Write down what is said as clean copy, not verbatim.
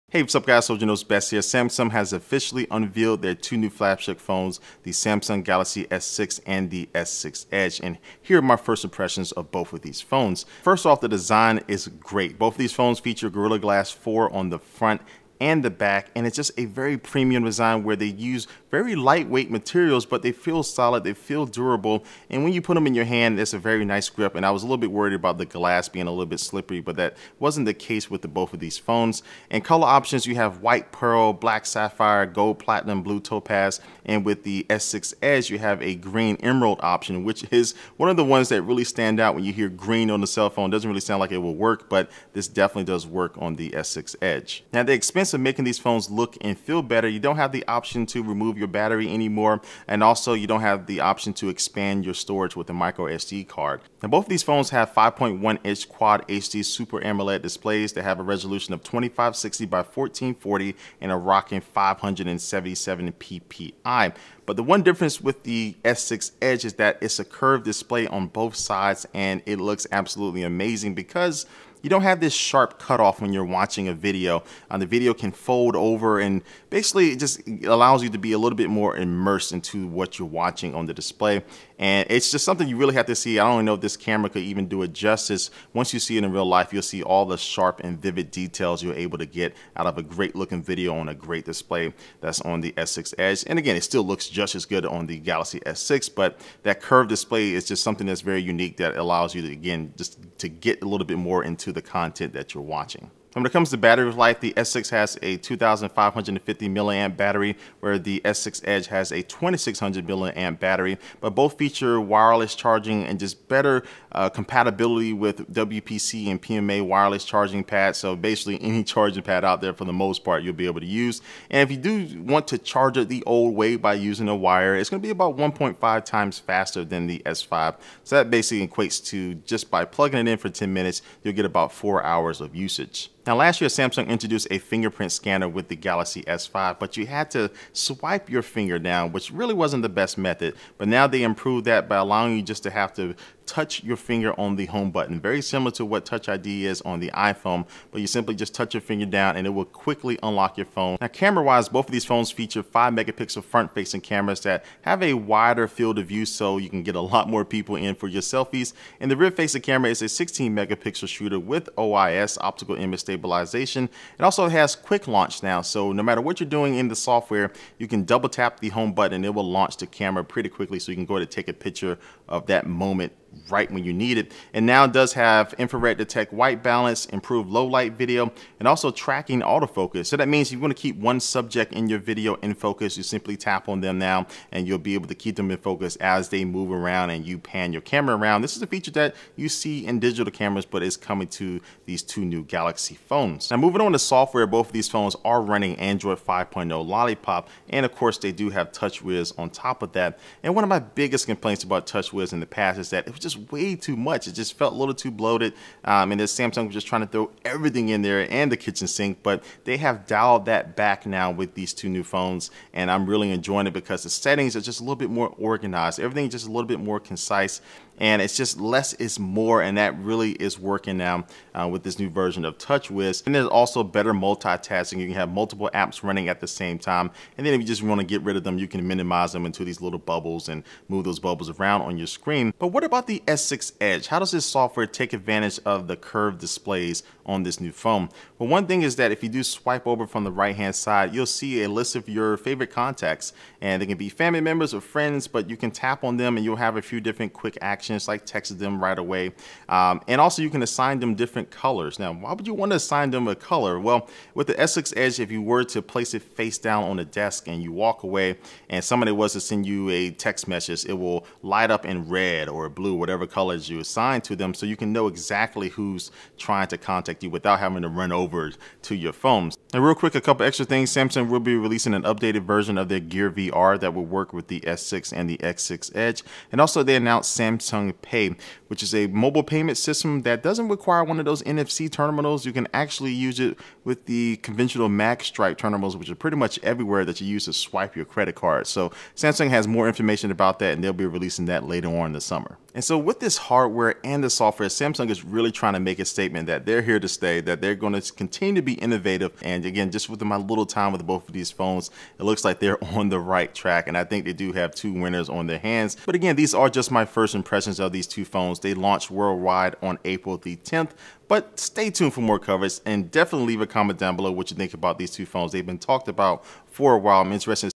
Hey, what's up guys, Soldier Knows Best here. Samsung has officially unveiled their two new flagship phones, the Samsung Galaxy S6 and the S6 Edge. And here are my first impressions of both of these phones. First off, the design is great. Both of these phones feature Gorilla Glass 4 on the front and the back, and it's just a very premium design where they use very lightweight materials, but they feel solid, they feel durable, and when you put them in your hand, it's a very nice grip. And I was a little bit worried about the glass being a little bit slippery, but that wasn't the case with both of these phones. And color options, you have white pearl, black sapphire, gold platinum, blue topaz, and with the S6 Edge, you have a green emerald option, which is one of the ones that really stand out when you hear green on the cell phone. It doesn't really sound like it will work, but this definitely does work on the S6 Edge. Now, the expense of making these phones look and feel better, you don't have the option to remove your battery anymore, and also you don't have the option to expand your storage with a micro SD card. Now, both of these phones have 5.1-inch Quad HD Super AMOLED displays that have a resolution of 2560 by 1440 and a rocking 577 ppi. But the one difference with the S6 Edge is that it's a curved display on both sides, and it looks absolutely amazing because you don't have this sharp cutoff when you're watching a video. The video can fold over, and basically it just allows you to be a little bit more immersed into what you're watching on the display. And it's just something you really have to see. I don't know if this camera could even do it justice. Once you see it in real life, you'll see all the sharp and vivid details you're able to get out of a great looking video on a great display that's on the S6 Edge. And again, it still looks just as good on the Galaxy S6, but that curved display is just something that's very unique that allows you to, again, just to get a little bit more into the content that you're watching. When it comes to battery life, the S6 has a 2,550 milliamp battery, where the S6 Edge has a 2,600 milliamp battery, but both feature wireless charging and just better compatibility with WPC and PMA wireless charging pads. So basically any charging pad out there for the most part you'll be able to use. And if you do want to charge it the old way by using a wire, it's going to be about 1.5 times faster than the S5. So that basically equates to, just by plugging it in for 10 minutes, you'll get about 4 hours of usage. Now, last year, Samsung introduced a fingerprint scanner with the Galaxy S5, but you had to swipe your finger down, which really wasn't the best method. But now they improved that by allowing you just to have to touch your finger on the home button, very similar to what Touch ID is on the iPhone, but you simply just touch your finger down and it will quickly unlock your phone. Now, camera-wise, both of these phones feature 5-megapixel front-facing cameras that have a wider field of view, so you can get a lot more people in for your selfies. And the rear-facing camera is a 16-megapixel shooter with OIS, optical image stabilization. It also has quick launch now, so no matter what you're doing in the software, you can double tap the home button and it will launch the camera pretty quickly, so you can go ahead and take a picture of that moment right when you need it. And now it does have infrared detect white balance, improved low light video, and also tracking autofocus. So that means if you want to keep one subject in your video in focus, you simply tap on them now and you'll be able to keep them in focus as they move around and you pan your camera around. This is a feature that you see in digital cameras, but it's coming to these two new Galaxy phones. Now, moving on to software, both of these phones are running Android 5.0 Lollipop, and of course they do have TouchWiz on top of that. And one of my biggest complaints about TouchWiz in the past is that it was just way too much. It just felt a little too bloated, and this Samsung was just trying to throw everything in there and the kitchen sink, but they have dialed that back now with these two new phones, and I'm really enjoying it because the settings are just a little bit more organized. Everything is just a little bit more concise, and it's just less is more, and that really is working now with this new version of TouchWiz. And there's also better multitasking. You can have multiple apps running at the same time, and then if you just want to get rid of them, you can minimize them into these little bubbles and move those bubbles around on your screen. But what about the S6 Edge? How does this software take advantage of the curved displays on this new phone? Well, one thing is that if you do swipe over from the right hand side, you'll see a list of your favorite contacts, and they can be family members or friends, but you can tap on them and you'll have a few different quick actions like text them right away, and also you can assign them different colors. Now, why would you want to assign them a color? Well, with the S6 Edge, if you were to place it face down on the desk and you walk away and somebody was to send you a text message, it will light up in red or blue, whatever colors you assign to them, so you can know exactly who's trying to contact you without having to run over to your phones. And real quick, a couple extra things. Samsung will be releasing an updated version of their Gear VR that will work with the S6 and the S6 Edge. And also they announced Samsung Pay, which is a mobile payment system that doesn't require one of those NFC terminals. You can actually use it with the conventional magstripe terminals, which are pretty much everywhere that you use to swipe your credit card. So Samsung has more information about that, and they'll be releasing that later on in the summer. And so with this hardware and the software, Samsung is really trying to make a statement that they're here to stay, that they're going to continue to be innovative. And again, just with my little time with both of these phones, it looks like they're on the right track. And I think they do have two winners on their hands. But again, these are just my first impressions of these two phones. They launched worldwide on April the 10th. But stay tuned for more coverage, and definitely leave a comment down below what you think about these two phones. They've been talked about for a while. I'm interested